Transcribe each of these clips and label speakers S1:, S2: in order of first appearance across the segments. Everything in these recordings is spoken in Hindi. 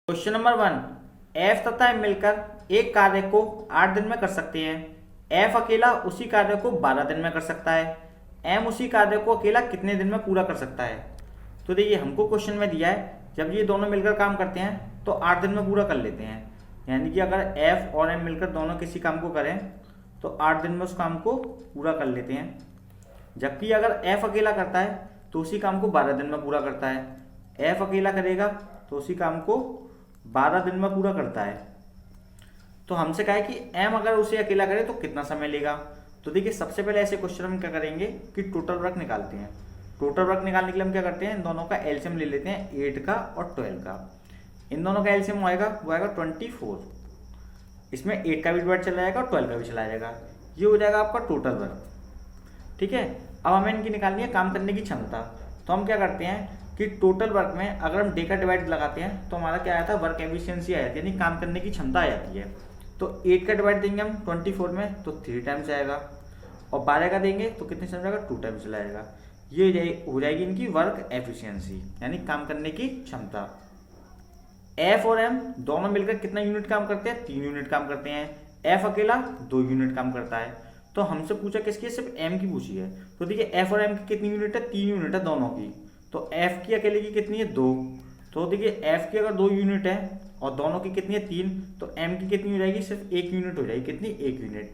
S1: क्वेश्चन नंबर 1, एफ तथा एम मिलकर एक कार्य को 8 दिन में कर सकते हैं। एफ अकेला उसी कार्य को 12 दिन में कर सकता है। एम उसी कार्य को अकेला कितने दिन में पूरा कर सकता है। तो देखिए हमको क्वेश्चन में दिया है जब ये दोनों मिलकर काम करते हैं तो 8 दिन में पूरा कर लेते हैं। यानी कि अगर एफ और एम मिलकर दोनों किसी काम को करें तो 8 दिन में उस काम को पूरा कर लेते हैं। जबकि अगर एफ अकेला करता है तो उसी काम को 12 दिन में पूरा करता है। एफ अकेला करेगा तो उसी काम को 12 दिन में पूरा करता है। तो हमसे कहा है कि एम अगर उसे अकेला करे तो कितना समय लेगा। तो देखिए सबसे पहले ऐसे क्वेश्चन हम क्या करेंगे कि टोटल वर्क निकालते हैं। टोटल वर्क निकालने के लिए हम क्या करते हैं, इन दोनों का एलसीएम ले लेते हैं, 8 का और 12 का। इन दोनों का एलसीएम आएगा वो आएगा 24। इसमें 8 का भी डिवाइड चला जाएगा और 12 का भी चला जाएगा। ये हो जाएगा आपका टोटल वर्क। ठीक है, अब हमें इनकी निकालनी है काम करने की क्षमता। तो हम क्या करते हैं कि टोटल वर्क में अगर हम डे का डिवाइड लगाते हैं तो हमारा क्या आया था, वर्क एफिशिएंसी आ जाती है, यानी काम करने की क्षमता आ जाती है। तो 8 का डिवाइड देंगे हम 24 में तो 3 टाइम्स आएगा, और 12 का देंगे तो कितने टाइम्स आएगा, 2 टाइम्स चला जाएगा। ये हो जाएगी इनकी वर्क एफिशिएंसी यानी काम करने की क्षमता। एफ और एम दोनों मिलकर कितना यूनिट काम करते हैं, 3 यूनिट काम करते हैं। एफ अकेला 2 यूनिट काम करता है। तो हमसे पूछा किसकी, सिर्फ एम की पूछी है। तो देखिए एफ और एम की कितनी यूनिट है, 3 यूनिट है दोनों की। तो एफ की अकेले की कितनी है, 2। तो देखिए एफ की अगर 2 यूनिट है और दोनों की कितनी है, 3, तो एम की कितनी हो जाएगी, सिर्फ 1 यूनिट हो जाएगी। कितनी, 1 यूनिट।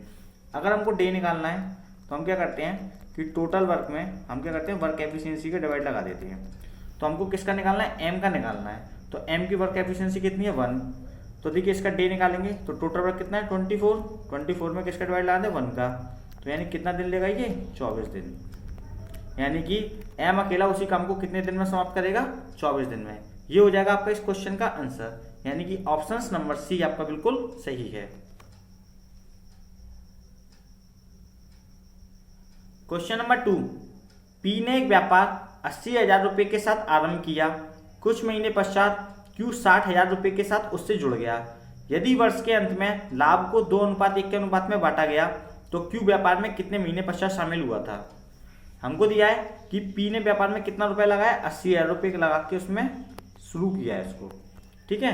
S1: अगर हमको डे निकालना है तो हम क्या करते हैं कि टोटल वर्क में हम क्या करते हैं, वर्क एफिशिएंसी का डिवाइड लगा देते हैं। तो हमको किसका निकालना है, एम का निकालना है। तो एम की वर्क एफिशिएंसी कितनी है, 1। तो देखिए इसका डे निकालेंगे तो टोटल वर्क कितना है, 24 में किसका डिवाइड लगा दें, 1 का। तो यानी कितना दिन लेगा ये, 24 दिन। यानी कि एम अकेला उसी काम को कितने दिन में समाप्त करेगा, 24 दिन में। ये हो जाएगा आपका इस क्वेश्चन का आंसर, यानी कि ऑप्शन नंबर सी आपका बिल्कुल सही है। क्वेश्चन नंबर 2, पी ने एक व्यापार 80,000 रुपए के साथ आरंभ किया। कुछ महीने पश्चात क्यू 60,000 रुपए के साथ उससे जुड़ गया। यदि वर्ष के अंत में लाभ को 2:1 के अनुपात में बांटा गया तो क्यू व्यापार में कितने महीने पश्चात शामिल हुआ था। हमको दिया है कि पी ने व्यापार में कितना रुपया लगाया, 80,000 रुपये लगा के उसमें शुरू किया है इसको। ठीक है,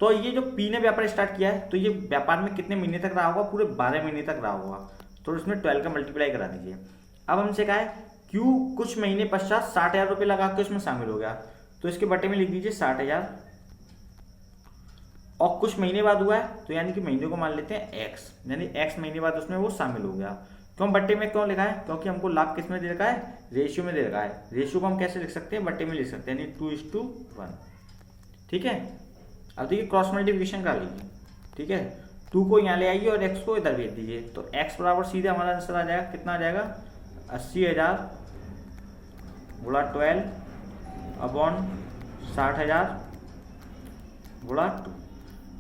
S1: तो ये जो पी ने व्यापार स्टार्ट किया है तो ये व्यापार में कितने महीने तक रहा होगा, पूरे 12 महीने तक रहा होगा। तो इसमें 12 का मल्टीप्लाई करा दीजिए। अब हमसे कहा है क्यू कुछ महीने पश्चात 60,000 रुपये लगा के उसमें शामिल हो गया। तो इसके बटे में लिख दीजिए 60,000, और कुछ महीने बाद हुआ है तो यानी कि महीने को मान लेते हैं x, यानी x महीने बाद उसमें वो शामिल हो गया। क्यों बट्टे में क्यों लिखा है, क्योंकि हमको लाभ किस में दे रखा है, रेशियो में दे रखा है। रेशियो को हम कैसे लिख सकते हैं, बट्टे में लिख सकते हैं, यानी 2:1। ठीक है, अब देखिए क्रॉस मल्टीप्लिकेशन कर लीजिए। ठीक है, 2 को यहाँ ले आइए और x को इधर भेज दीजिए। तो x बराबर सीधे हमारा आंसर आ जाएगा, कितना आ जाएगा, 80,000 गुणा 12 अपॉन 60,000 गुणा 2।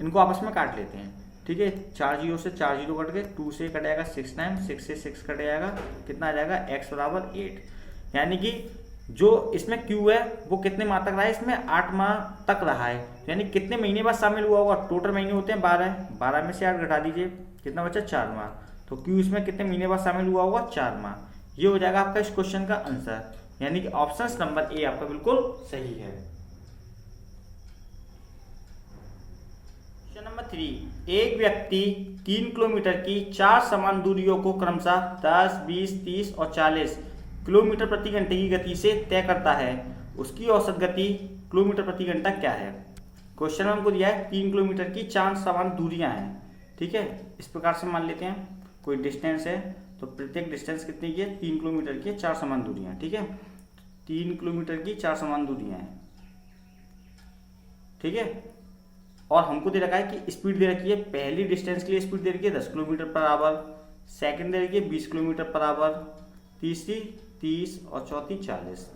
S1: इनको आपस में काट लेते हैं। ठीक है, 4 जीरो से 4 जीरो कट गए, 2 से कट जाएगा 6 टाइम, 6 से 6 कट जाएगा, कितना आ जाएगा, x बराबर 8। यानी कि जो इसमें q है वो कितने माह तक रहा है, इसमें 8 माह तक रहा है। यानी कितने महीने बाद शामिल हुआ होगा, टोटल महीने होते हैं 12, 12 में से 8 घटा दीजिए, कितना बचा, 4 माह। तो q इसमें कितने महीने बाद शामिल हुआ होगा, 4 माह। ये हो जाएगा आपका इस क्वेश्चन का आंसर, यानी कि ऑप्शन नंबर ए आपका बिल्कुल सही है। नंबर 3, एक व्यक्ति 3 किलोमीटर की 4 समान दूरियों को क्रमशः 10, 20, 30 और 40 किलोमीटर प्रति घंटे की गति से तय करता है। उसकी औसत गति किलोमीटर प्रति घंटा क्या है। क्वेश्चन में हमको दिया है 3 किलोमीटर की 4 समान दूरियां हैं। ठीक है, इस प्रकार से मान लेते हैं कोई डिस्टेंस है तो प्रत्येक डिस्टेंस कितनी की है, 3 किलोमीटर की 4 समान दूरियां। ठीक है, 3 किलोमीटर की 4 समान दूरियां हैं। ठीक है, और हमको दे रखा है कि स्पीड दे रखी है, पहली डिस्टेंस के लिए स्पीड दे रखी है 10 किलोमीटर पर आवर, सेकंड दे रखी है 20 किलोमीटर पर आवर, तीसरी 30 और चौथी 40।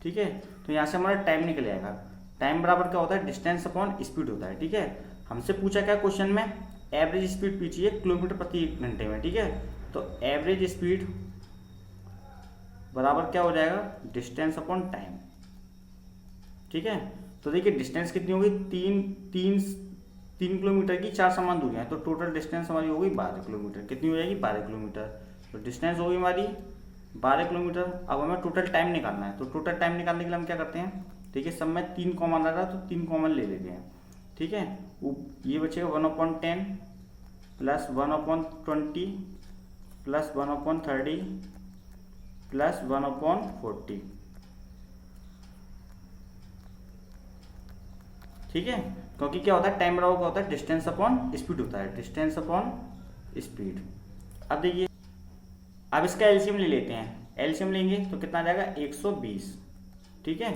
S1: ठीक है, तो यहाँ से हमारा टाइम निकल जाएगा। टाइम बराबर क्या होता है, डिस्टेंस अपॉन स्पीड होता है। ठीक है, हमसे पूछा क्या क्वेश्चन में, एवरेज स्पीड पूछी है किलोमीटर प्रति घंटे में। ठीक है, तो एवरेज स्पीड बराबर क्या हो जाएगा, डिस्टेंस अपॉन टाइम। ठीक है, तो देखिए डिस्टेंस कितनी होगी, 3 किलोमीटर की 4 समान दूरियां हैं, तो टोटल डिस्टेंस हमारी होगी 12 किलोमीटर। कितनी हो जाएगी, 12 किलोमीटर। तो डिस्टेंस होगी हमारी 12 किलोमीटर। अब हमें टोटल टाइम निकालना है, तो टोटल टाइम निकालने के लिए हम क्या करते हैं, ठीक है, सब में 3 कॉमन आ रहा तो 3 कॉमन ले लेते हैं। ठीक है, ये बचेगा 1/10 प्लस 1/20 प्लस 1/30 प्लस 1/40। ठीक है, क्योंकि क्या होता है टाइम बराबर क्या होता है डिस्टेंस अपॉन स्पीड होता है, डिस्टेंस अपॉन स्पीड। अब देखिए, अब इसका एलसीएम ले लेते हैं, एलसीएम लेंगे तो कितना आ जाएगा 120। ठीक है,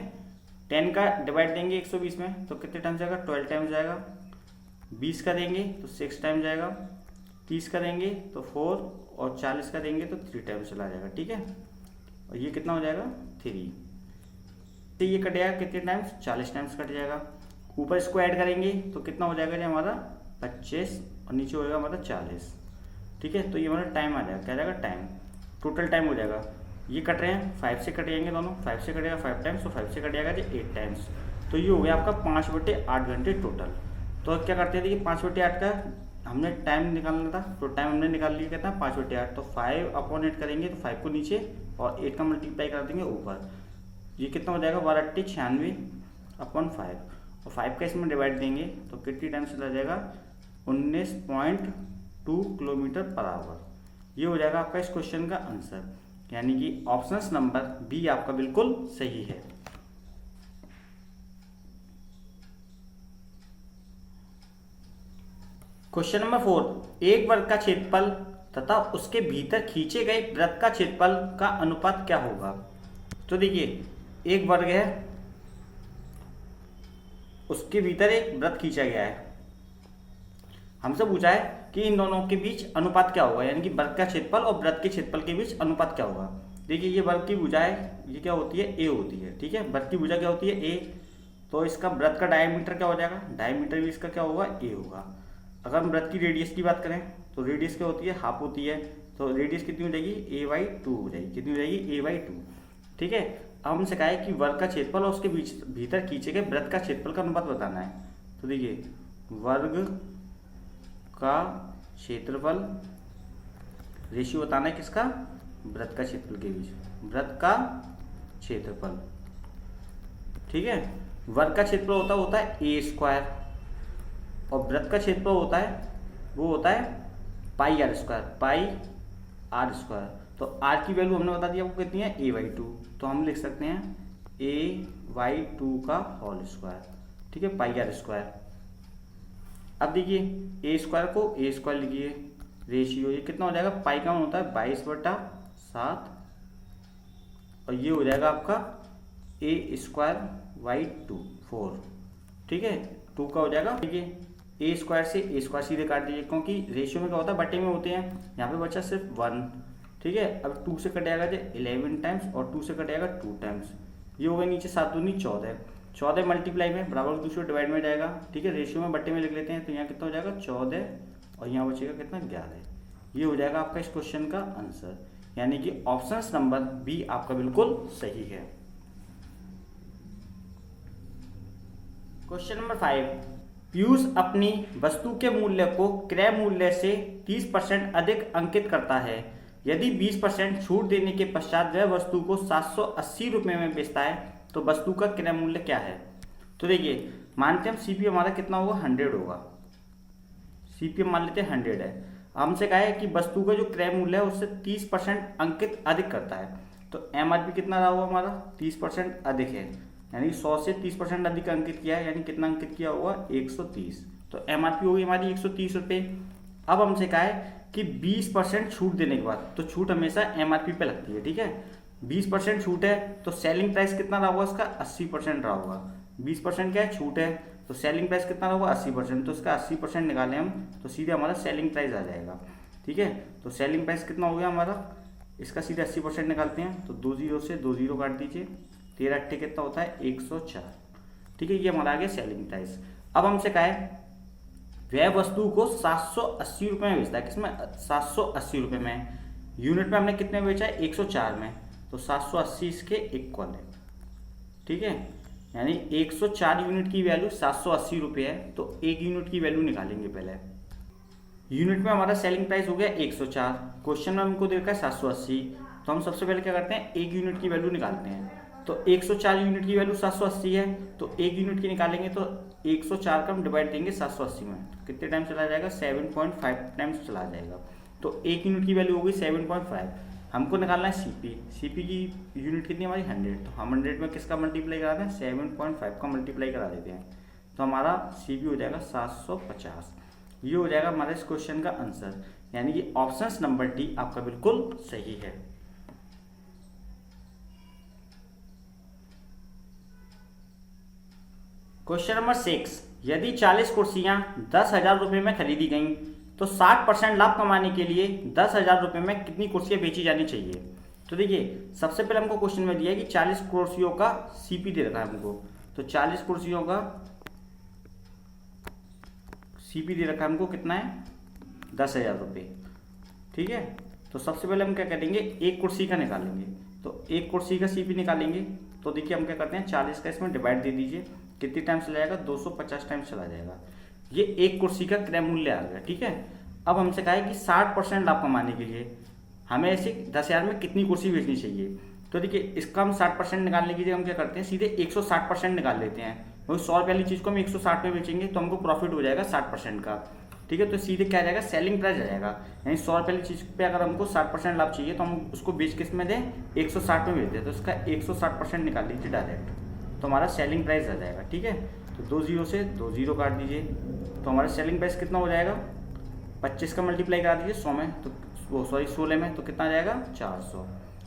S1: 10 का डिवाइड देंगे 120 में तो कितने टाइम जाएगा 12 टाइम जाएगा, 20 का देंगे तो 6 टाइम जाएगा, 30 का देंगे तो 4 और 40 का देंगे तो 3 टाइम चला जाएगा। ठीक है, और ये कितना हो जाएगा 3, तो ये कट जाएगा कितने टाइम्स 40 टाइम्स कट जाएगा। ऊपर इसको ऐड करेंगे तो कितना हो जाएगा जी हमारा 25 और नीचे हो जाएगा हमारा 40। ठीक है, तो ये हमारा टाइम आ जाएगा, क्या जाएगा टाइम, टोटल टाइम हो जाएगा। ये कट रहे हैं 5 से कटेंगे दोनों, 5 से कटेगा 5 टाइम्स तो 5 से कट जाएगा जी 8 टाइम्स, तो ये हो गया आपका 5/8 घंटे टोटल। तो क्या करते हैं देखिए 5/8 का हमने टाइम निकालना था तो टाइम हमने निकाल लिया, कहता है 5/8, तो 5/8 करेंगे तो 5 को नीचे और 8 का मल्टीप्लाई कर देंगे ऊपर, ये कितना हो जाएगा 12/8 96/5 और 5 का इसमें डिवाइड देंगे तो कितनी टाइम चला जाएगा 19.2 किलोमीटर पर आवर। ये हो जाएगा आपका इस क्वेश्चन का आंसर, यानी कि ऑप्शन नंबर बी आपका बिल्कुल सही है। क्वेश्चन नंबर 4, एक वर्ग का क्षेत्रफल तथा उसके भीतर खींचे गए वृत्त का क्षेत्रफल का अनुपात क्या होगा। तो देखिए, एक वर्ग है, उसके भीतर एक वृत्त खींचा गया है, हमसे पूछा है कि इन दोनों के बीच अनुपात क्या होगा, यानी कि वर्ग का क्षेत्रफल और वृत्त के क्षेत्रफल के बीच अनुपात क्या होगा। देखिए, ये वर्ग की भुजा है, ये क्या होती है ए होती है। ठीक है, वर्ग की भुजा क्या होती है ए, तो इसका वृत्त का डायमीटर क्या हो जाएगा, डायमीटर भी इसका क्या होगा ए होगा। अगर हम वृत्त की रेडियस की बात करें तो रेडियस क्या होती है हाफ होती है, तो रेडियस कितनी हो जाएगी a/2 हो जाएगी, कितनी हो जाएगी a/2। ठीक है, अब हमसे कहा है कि वर्ग का क्षेत्रफल और उसके भीतर खींचे गए वृत्त का क्षेत्रफल का अनुपात बताना है। तो देखिए, वर्ग का क्षेत्रफल रेशियो बताना है किसका, वृत्त का क्षेत्रफल के बीच, वृत्त का क्षेत्रफल। ठीक है, वर्ग का क्षेत्रफल होता है a² और वृत्त का क्षेत्रफल होता है वो होता है πr², तो r की वैल्यू हमने बता दिया वो कितनी है a/2, तो हम लिख सकते हैं a/2 का होल स्क्वायर। ठीक है, πr²। अब देखिए a² को a² लिखिए, रेशियो ये कितना हो जाएगा, पाई का मान होता है 22/7 और ये हो जाएगा आपका a²/2 4। ठीक है, 2 का हो जाएगा। देखिए, a² से a² सीधे काट दीजिए, क्योंकि रेशियो में क्या होता है बटे में होते हैं, यहाँ पे बचा सिर्फ 1। ठीक है, अब 2 से कटेगा 11 टाइम्स और 2 से कटेगा 2 टाइम्स, ये हो गया नीचे 7 दूनी 14, 14 मल्टीप्लाई में बराबर दूसरे डिवाइड में जाएगा। ठीक है, रेशियो में बटे में लिख लेते हैं, तो यहाँ कितना हो जाएगा 14 और यहाँ बचेगा कितना 11। ये हो जाएगा आपका इस क्वेश्चन का आंसर, यानी कि ऑप्शन नंबर बी आपका बिल्कुल सही है। क्वेश्चन नंबर 5, पीयूष अपनी वस्तु के मूल्य को क्रय मूल्य से 30% अधिक अंकित करता है। यदि 20% छूट देने के पश्चात वह वस्तु को 780 रुपये में बेचता है तो वस्तु का क्रय मूल्य क्या है। तो देखिए, मानते हैं हम सीपी हमारा कितना होगा 100 होगा, सीपी मान लेते हैं 100 है। हमसे कहा है कि वस्तु का जो क्रय मूल्य है उससे 30% अंकित अधिक करता है, तो एमआरपी कितना रहा होगा हमारा 30% अधिक है, यानी 100 से 30% अधिक अंकित किया है, यानी कितना अंकित किया होगा 130, तो एमआरपी होगी हमारी 130 रुपये। अब हमसे कहा है कि 20% छूट देने के बाद, तो छूट हमेशा एमआरपी पे लगती है। ठीक है, 20% छूट है तो सेलिंग प्राइस कितना रहा होगा इसका 80% रहा होगा। 20% क्या है छूट है, तो सेलिंग प्राइस कितना रहा होगा 80%, तो इसका 80% निकालें हम तो सीधे हमारा सेलिंग प्राइस आ जाएगा। ठीक है, तो सेलिंग प्राइस कितना हो गया हमारा, इसका सीधे 80% निकालते हैं, तो 2 0 से 2 0 काट दीजिए, 13 8 कितना होता है 104। ठीक है, ये हमारा आ गया सेलिंग प्राइस। अब हमसे कहा है वह वस्तु को 780 रुपये में बेचता है, किसमें 780 रुपये में, यूनिट में हमने कितने बेचा है 104 में, तो 780 इसके इक्वल है। ठीक है, यानी 104 यूनिट की वैल्यू 780 रुपये है, तो 1 यूनिट की वैल्यू निकालेंगे पहले। यूनिट में हमारा सेलिंग प्राइस हो गया 104, क्वेश्चन में हमको देखा है 780, तो हम सबसे पहले क्या करते हैं 1 यूनिट की वैल्यू निकालते हैं, तो तो 104 यूनिट की वैल्यू 780 है, तो 1 यूनिट की निकालेंगे तो 104 का हम डिवाइड देंगे 780 में, तो कितने टाइम चला जाएगा 7.5 टाइम्स चला जाएगा। तो 1 यूनिट की वैल्यू होगी 7.5। हमको निकालना है सीपी की यूनिट कितनी हमारी 100, तो हम 100 में किसका मल्टीप्लाई कराते हैं 7.5 का मल्टीप्लाई करा देते हैं, तो हमारा सीपी हो जाएगा 750। ये हो जाएगा हमारे इस क्वेश्चन का आंसर, यानी कि ऑप्शन नंबर डी आपका बिल्कुल सही है। क्वेश्चन नंबर 6, यदि 40 कुर्सियां 10,000 रुपये में खरीदी गईं तो 60% लाभ कमाने के लिए 10,000 रुपये में कितनी कुर्सियां बेची जानी चाहिए। तो देखिए सबसे पहले हमको क्वेश्चन में दिया है कि 40 कुर्सियों का सीपी दे रखा है हमको, तो 40 कुर्सियों का सीपी दे रखा है हमको, कितना है 10,000 रुपये। ठीक है, तो सबसे पहले हम क्या करेंगे, एक कुर्सी का निकालेंगे, तो एक कुर्सी का सीपी निकालेंगे। तो देखिए हम क्या करते हैं 40 का इसमें डिवाइड दे दीजिए, कितनी टाइम चला जाएगा 250 टाइम चला जाएगा। ये एक कुर्सी का क्रय मूल्य आ गया। ठीक है, अब हमसे कहा है कि 60% लाभ कमाने के लिए हमें ऐसे 10,000 में कितनी कुर्सी बेचनी चाहिए। तो देखिए इसका हम 60% निकालने के लिए हम क्या करते हैं, सीधे 160% निकाल लेते हैं। वही 100 रुपये वाली चीज़ को हम 160 में बेचेंगे तो हमको प्रॉफिट हो जाएगा 60% का। ठीक है, तो सीधे क्या आ जाएगा सेलिंग प्राइस आ जाएगा, यानी 100 रुपये वाली चीज़ पे अगर हमको 60% लाभ चाहिए तो हम उसको बेच किस में दें 160 में बेच दें, तो इसका 160% निकाल लीजिए डायरेक्ट, तो हमारा सेलिंग प्राइस आ जाएगा। ठीक है, तो 2 जीरो से 2 जीरो काट दीजिए, तो हमारा सेलिंग प्राइस कितना हो जाएगा 25 का मल्टीप्लाई करा दीजिए 100 में, तो 16 में, तो कितना आ जाएगा 400।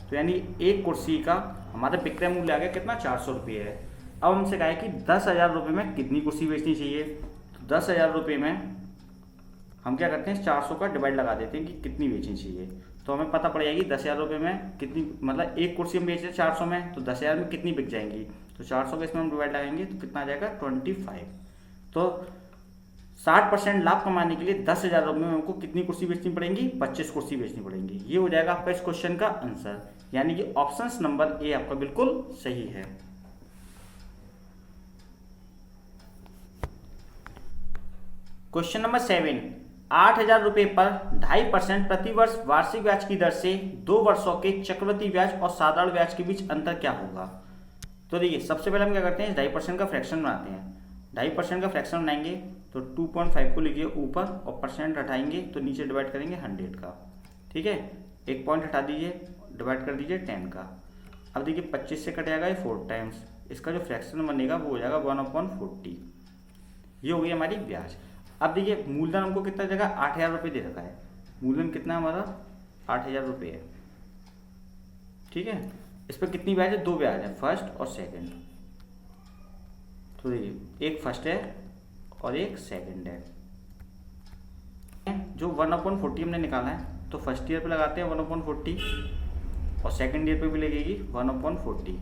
S1: तो यानी एक कुर्सी का हमारा विक्रय मूल्य आ गया कितना 400 रुपये है। अब हमसे कहा है कि 10,000 रुपये में कितनी कुर्सी बेचनी चाहिए। तो 10,000 रुपये में हम क्या करते हैं 400 का डिवाइड लगा देते हैं कि कितनी बेचनी चाहिए, तो हमें पता पड़ जाएगी 10,000 रुपये में कितनी, मतलब एक कुर्सी हम बेच रहे हैं 400 में, तो 10,000 में कितनी बिक जाएंगी। तो 400 का इसमें हम डिवाइड लगाएंगे तो कितना आ जाएगा 25। तो 60% लाभ कमाने के लिए 10,000 रुपये में हमको कितनी कुर्सी बेचनी पड़ेंगी 25 कुर्सी बेचनी पड़ेंगी। ये हो जाएगा आपका इस क्वेश्चन का आंसर, यानी कि ऑप्शन नंबर ए आपका बिल्कुल सही है। क्वेश्चन नंबर 7, 8,000 रुपये पर 2.5% प्रति वर्ष वार्षिक ब्याज की दर से 2 वर्षों के चक्रवृद्धि ब्याज और साधारण ब्याज के बीच अंतर क्या होगा। तो देखिए सबसे पहले हम क्या करते हैं 2.5% का फ्रैक्शन बनाते हैं। 2.5% का फ्रैक्शन बनाएंगे तो 2.5 को लिखिए ऊपर और परसेंट हटाएंगे तो नीचे डिवाइड करेंगे 100 का। ठीक है, एक पॉइंट हटा दीजिए, डिवाइड कर दीजिए 10 का। अब देखिए 25 से कट जाएगा ये 4 टाइम्स, इसका जो फ्रैक्शन बनेगा वो हो जाएगा 1/40। ये हो गई हमारी ब्याज। अब देखिए मूलधन हमको कितना देगा 8,000 रुपये दे रखा है, मूलधन कितना हमारा 8,000 रुपये है। ठीक है, इस पर कितनी ब्याज है 2 ब्याज है, फर्स्ट और सेकंड। तो देखिए एक फर्स्ट है और एक सेकंड है। जो 1/40 हमने निकाला है तो फर्स्ट ईयर पे लगाते हैं 1/40 और सेकंड ईयर पे भी लगेगी 1/40।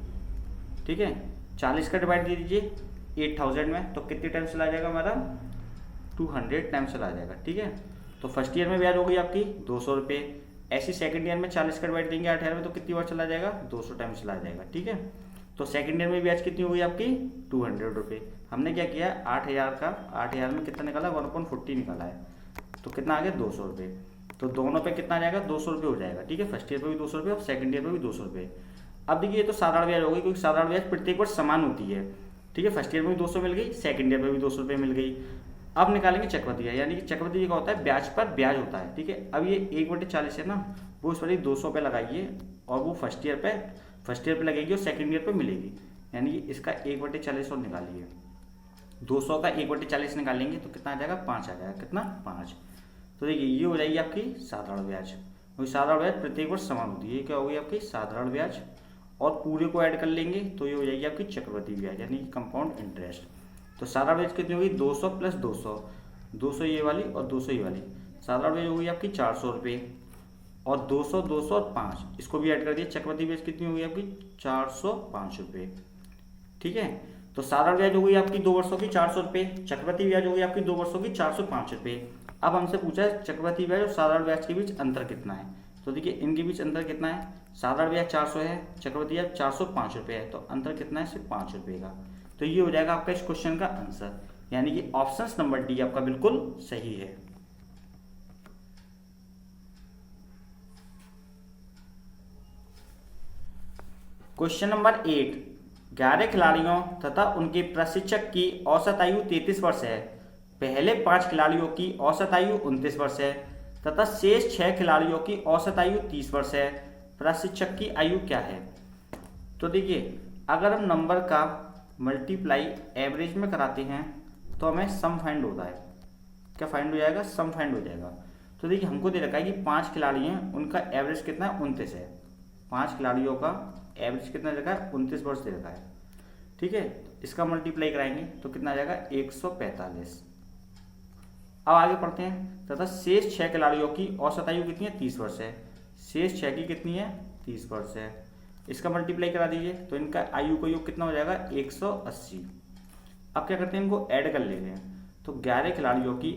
S1: ठीक है, 40 का डिवाइड दे दीजिए 8,000 में, तो कितने टाइम चला जाएगा हमारा 200 टाइम चला जाएगा। ठीक है, तो फर्स्ट ईयर में ब्याज हो गई आपकी 200 रुपये, ऐसी सेकंड ईयर में 40 का डिवाइड देंगे 8,000 में तो कितनी बार चला जाएगा 200 टाइम चला जाएगा। ठीक है, तो सेकंड ईयर में ब्याज कितनी हुई आपकी 200 रुपये। हमने क्या किया 8,000 में कितना निकाला 1/40 निकाला है, तो कितना आ गया 200 रुपये। तो दोनों पे कितना आ जाएगा 200 रुपये हो जाएगा। ठीक है, फर्स्ट ईयर पे भी 200 रुपये और सेकंड ईयर पे भी 200 रुपये। अब देखिए ये तो साधारण ब्याज हो गई, क्योंकि साधारण ब्याज प्रत्येक वर्ष समान होती है। ठीक है, फर्स्ट ईयर में भी 200 मिल गई, सेकंड ईयर में भी 200 रुपये मिल गई। अब निकालेंगे चक्रवृद्धि ब्याज, यानी कि चक्रवृद्धि का होता है ब्याज पर ब्याज होता है। ठीक है, अब ये 1/40 है ना, वो उस वाली 200 पे लगाइए और वो फर्स्ट ईयर पे लगेगी और सेकंड ईयर पे मिलेगी, यानी कि इसका 1/40 और निकालिए। 200 का 1/40 निकालेंगे तो कितना आ जाएगा 5 आ जाएगा, कितना 5। तो देखिए ये हो जाएगी आपकी साधारण ब्याज, क्योंकि साधारण ब्याज प्रत्येक वर्ष समान होती है। ये क्या होगी आपकी साधारण ब्याज, और पूरे को ऐड कर लेंगे तो ये हो जाएगी आपकी चक्रवृद्धि ब्याज, यानी कि कंपाउंड इंटरेस्ट। तो साधारण ब्याज कितनी होगी 200 + 200, 200 ये वाली और 200 ये वाली। साधारण ब्याज होगी आपकी 400 रुपये, और 200, 200 और 5 इसको भी ऐड कर दिए। चक्रवृद्धि ब्याज कितनी होगी आपकी 405 रुपये। ठीक है, तो साधारण ब्याज हो गई आपकी 2 वर्षों की 400 रुपये, चक्रवृद्धि ब्याज हो गई आपकी 2 वर्षों की 405 रुपये। अब हमसे पूछा है चक्रवृद्धि ब्याज और साधारण ब्याज के बीच अंतर कितना है। तो देखिए इनके बीच अंतर कितना है, साधारण ब्याज 400 है, चक्रवृद्धि ब्याज 405 रुपये है, तो अंतर कितना है सिर्फ 5 रुपये का। तो ये हो जाएगा आपका इस क्वेश्चन का आंसर, यानी कि ऑप्शन नंबर डी आपका बिल्कुल सही है। क्वेश्चन नंबर 8, 11 खिलाड़ियों तथा उनके प्रशिक्षक की औसत आयु 33 वर्ष है। पहले 5 खिलाड़ियों की औसत आयु 29 वर्ष है तथा शेष 6 खिलाड़ियों की औसत आयु 30 वर्ष है। प्रशिक्षक की आयु क्या है? तो देखिए, अगर हम नंबर का मल्टीप्लाई एवरेज में कराते हैं तो हमें सम फाइंड होता है। क्या फाइंड हो जाएगा? सम फाइंड हो जाएगा। तो देखिए, हमको दे रखा है कि 5 खिलाड़ी हैं, उनका एवरेज कितना है? 29 है। 5 खिलाड़ियों का एवरेज कितना दे रखा है? 29 वर्ष दे रखा है। ठीक है, इसका मल्टीप्लाई कराएंगे तो कितना आ जाएगा? 145। अब आगे पढ़ते हैं। तथा शेष 6 खिलाड़ियों की औसत आयु कितनी है? 30 वर्ष है। शेष 6 की कितनी है? 30 वर्ष है। इसका मल्टीप्लाई करा दीजिए तो इनका आयु का योग कितना हो जाएगा? 180। अब क्या करते हैं? इनको ऐड कर लेते हैं। तो 11 खिलाड़ियों की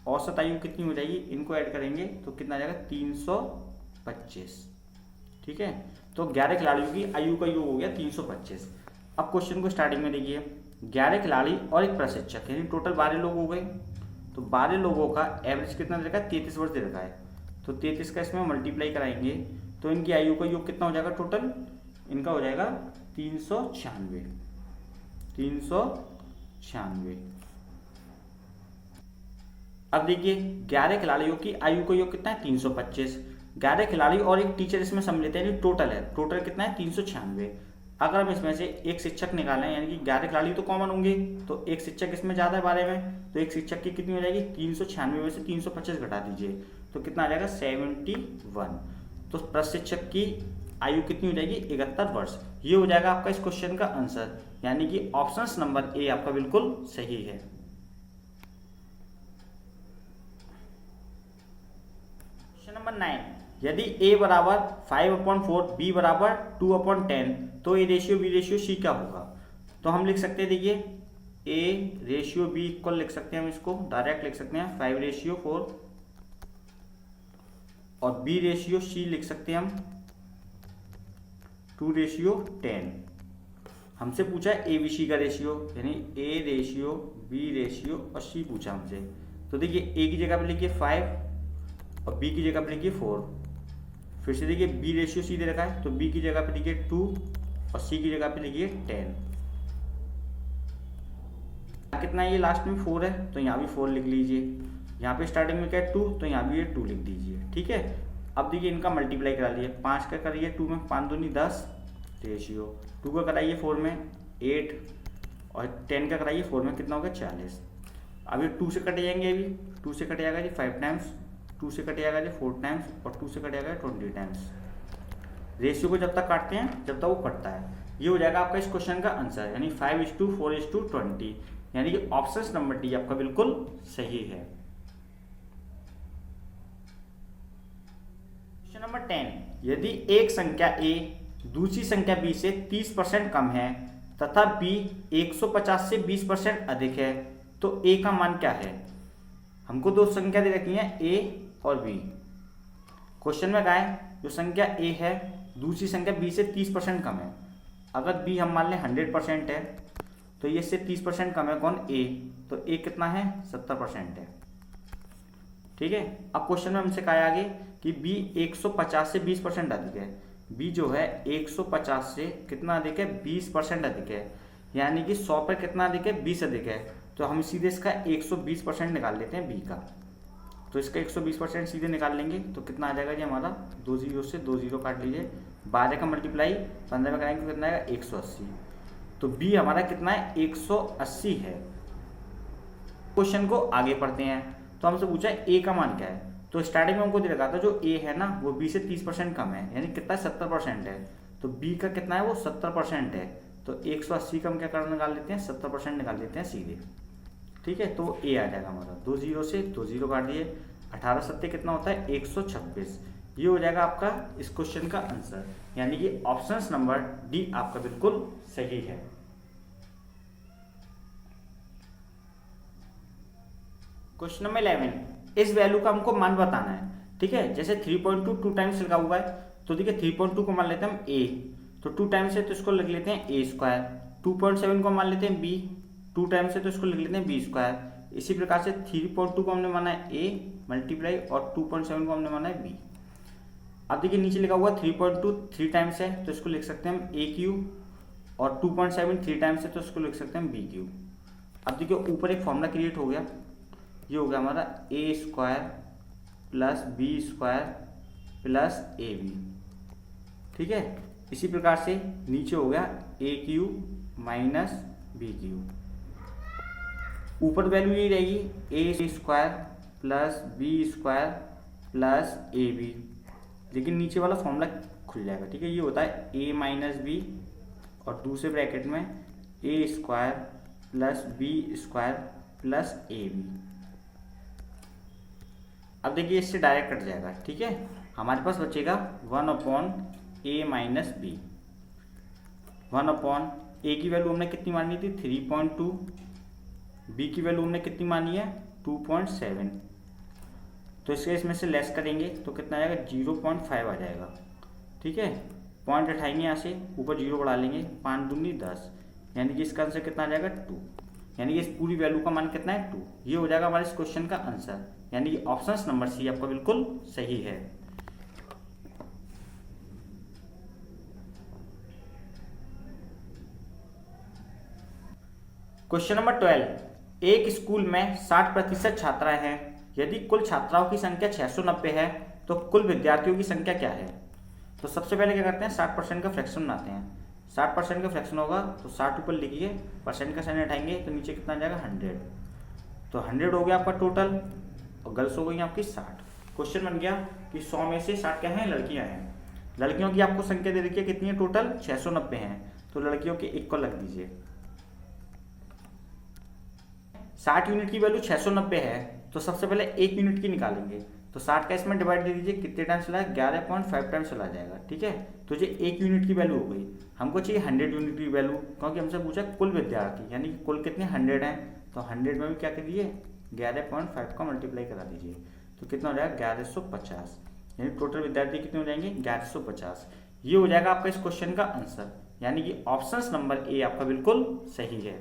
S1: औसत आयु कितनी हो जाएगी? इनको ऐड करेंगे तो कितना आ जाएगा? 325। ठीक है, तो 11 खिलाड़ियों की आयु का योग हो गया 325। अब क्वेश्चन को स्टार्टिंग में देखिए, 11 खिलाड़ी और एक प्रशिक्षक यानी टोटल 12 लोग हो गए। तो 12 लोगों का एवरेज कितना दे रखा है? 33 वर्ष दे रखा है। तो 33 का इसमें मल्टीप्लाई कराएंगे तो इनकी आयु का योग कितना हो जाएगा? टोटल इनका हो जाएगा 396। 396। अब देखिए, 11 खिलाड़ियों की आयु का योग कितना है? 325। 11 खिलाड़ी और एक टीचर इसमें सम्मिलित है, टोटल है। टोटल कितना है? 396। अगर हम इसमें से एक शिक्षक निकालें यानी कि 11 खिलाड़ी तो कॉमन होंगे, तो एक शिक्षक इसमें ज़्यादा है 12 में, तो एक शिक्षक की कितनी हो जाएगी? 396 में से 325 घटा दीजिए तो कितना आ जाएगा? 71। तो प्रशिक्षक की आयु कितनी हो जाएगी? 71 वर्ष। ये हो जाएगा आपका इस क्वेश्चन का आंसर, यानी कि ऑप्शन नंबर ए आपका बिल्कुल सही है। क्वेश्चन नंबर 9, यदि a बराबर 5/4 b बराबर 2/10 तो a ratio b ratio c क्या होगा? तो हम लिख सकते हैं, देखिए a रेशियो b इक्वल लिख सकते हैं, हम इसको डायरेक्ट लिख सकते हैं 5/4 और b रेशियो c लिख सकते हैं हम 2/10। हमसे पूछा है ए बी सी का रेशियो यानी a रेशियो b रेशियो और c पूछा हमसे। तो देखिए, a की जगह पे लिखिए 5 और b की जगह पे लिखिए 4। फिर से देखिए, b रेशियो c दे रखा है तो b की जगह पे लिखिए 2 और c की जगह पे लिखिए 10। कितना है? ये लास्ट में 4 है तो यहाँ भी 4 लिख लीजिए। यहाँ पे स्टार्टिंग में क्या है? 2, तो यहाँ भी ये 2 लिख दीजिए। ठीक है, अब देखिए इनका मल्टीप्लाई करा लिए। 5 का करिए 2 में, 5 दूनी 10 रेशियो, 2 का कराइए 4 में 8 और 10 का कराइए 4 में, कितना होगा? 40। अब ये 2 से कट जाएंगे, अभी 2 से कट जाएगा जी 5 टाइम्स, 2 से कट जाएगा जी 4 टाइम्स और 2 से कट जाएगा 20 टाइम्स। रेशियो को जब तक काटते हैं जब तक वो कटता है। ये हो जाएगा आपका इस क्वेश्चन का आंसर, यानी 5:4:20, यानी कि ऑप्शन नंबर डी आपका बिल्कुल सही है। क्वेश्चन नंबर 10, यदि एक संख्या a दूसरी संख्या b से 30% कम है तथा b 150 से 20% अधिक है तो a का मान क्या है? हमको दो संख्या दे रखी है a और b। क्वेश्चन में कहा है जो संख्या a है दूसरी संख्या b से 30% कम है। अगर b हम मान लें 100% है तो ये इससे 30% कम है कौन? a, तो a कितना है? 70% है। ठीक है, अब क्वेश्चन में हमसे कहा है आगे कि b 150 से 20% अधिक है। b जो है 150 से कितना अधिक है? 20% अधिक है, यानी कि 100 पर कितना अधिक है? 20 अधिक है। तो हम सीधे इसका 120% निकाल लेते हैं b का। तो इसका 120% सीधे निकाल लेंगे तो कितना आ जाएगा जी हमारा? 2 0 से 2 0 काट लीजिए, 12 का मल्टीप्लाई 15 में कराएंगे कितना आएगा? 180। तो b हमारा कितना है? 180 है। क्वेश्चन को आगे पढ़ते हैं। तो हमसे पूछा है a का मान क्या है। तो स्टार्टिंग में हमको दे रखा था जो a है ना वो b से 30% कम है, यानी कितना? 70% है। तो b का कितना है? वो 70% है। तो 180 का हम क्या कर निकाल लेते हैं? 70% निकाल लेते हैं सीधे। ठीक है, तो a आ जाएगा हमारा। 2 0 से 2 0 काट दिए, 18 7 कितना होता है? 126। ये हो जाएगा आपका इस क्वेश्चन का आंसर, यानी कि ऑप्शन नंबर डी आपका बिल्कुल सही है। क्वेश्चन नंबर 11, इस वैल्यू का हमको मान बताना है। ठीक है, जैसे 3.2 2 टाइम्स लिखा हुआ है तो देखिए 3.2 को मान लेते हैं हम a, तो 2 टाइम्स है तो इसको लिख लेते हैं a स्क्वायर। 2.7 को मान लेते हैं b, 2 टाइम्स है तो इसको लिख लेते हैं b स्क्वायर। इसी प्रकार से 3.2 को हमने माना है a मल्टीप्लाई और 2.7 को हमने माना है b। अब देखिए नीचे लिखा हुआ 3.2 3 टाइम्स है तो इसको लिख सकते हैं हम a क्यूब और 2.7 3 टाइम्स है तो उसको लिख सकते हैं बी क्यू। अब देखिए ऊपर एक फॉर्मूला क्रिएट हो गया, ये हो गया हमारा A square plus B square plus A B, ठीक है। इसी प्रकार से नीचे हो गया A Q minus B Q. ऊपर वैल्यू यही रहेगी A square plus B square plus A B, लेकिन नीचे वाला फॉर्मूला खुल जाएगा, ठीक है। ये होता है ए माइनस बी और दूसरे ब्रैकेट में A square plus B square plus A B. अब देखिए इससे डायरेक्ट कट जाएगा, ठीक है। हमारे पास बचेगा 1/a माइनस बी। 1/, ए की वैल्यू हमने कितनी मानी थी 3.2, बी की वैल्यू हमने कितनी मानी है 2.7, तो इसमें से लेस करेंगे तो कितना आ जाएगा 0.5 आ जाएगा, ठीक है। पॉइंट उठाएंगे यहाँ से, ऊपर 0 बढ़ा लेंगे, 5 दूनी 10, यानी कि इसका आंसर कितना आ जाएगा 2, यानी कि इस पूरी वैल्यू का मान कितना है 2। ये हो जाएगा हमारे इस क्वेश्चन का आंसर, यानी कि ऑप्शन नंबर सी आपका बिल्कुल सही है। क्वेश्चन नंबर 12, एक स्कूल में 60% छात्राएं हैं, यदि कुल छात्राओं की संख्या 690 है तो कुल विद्यार्थियों की संख्या क्या है। तो सबसे पहले क्या करते हैं 60% का फ्रैक्शन बनाते हैं। 60% का फ्रैक्शन होगा तो 60 ऊपर लिखिए, परसेंट का साइन हटाएंगे तो नीचे कितना आ जाएगा 100, तो 100 हो गया आपका टोटल और गर्ल्स हो गई आपकी 60। क्वेश्चन बन गया कि 100 में से 60 क्या है लड़कियां हैं। लड़कियों की आपको संख्या दे रखी है कितनी है टोटल 690 है, तो लड़कियों के 1 को लग दीजिए। 60 यूनिट की वैल्यू 690 है तो सबसे पहले 1 यूनिट की निकालेंगे, तो 60 का इसमें डिवाइड दे दीजिए, कितने टाइम्स चला है 11.5 टाइम्स चला जाएगा, ठीक है। तो ये 1 यूनिट की वैल्यू हो गई। हमको चाहिए 100 यूनिट की वैल्यू, क्योंकि हमसे पूछा कुल विद्यार्थी, यानी कि कुल कितने 100 हैं, तो 100 में भी क्या कर दीजिए 11.5 का मल्टीप्लाई करा दीजिए, तो कितना हो जाएगा 1150, यानी टोटल विद्यार्थी कितने हो जाएंगे 1150। ये हो जाएगा आपका इस क्वेश्चन का आंसर, यानी कि ऑप्शन नंबर ए आपका बिल्कुल सही है।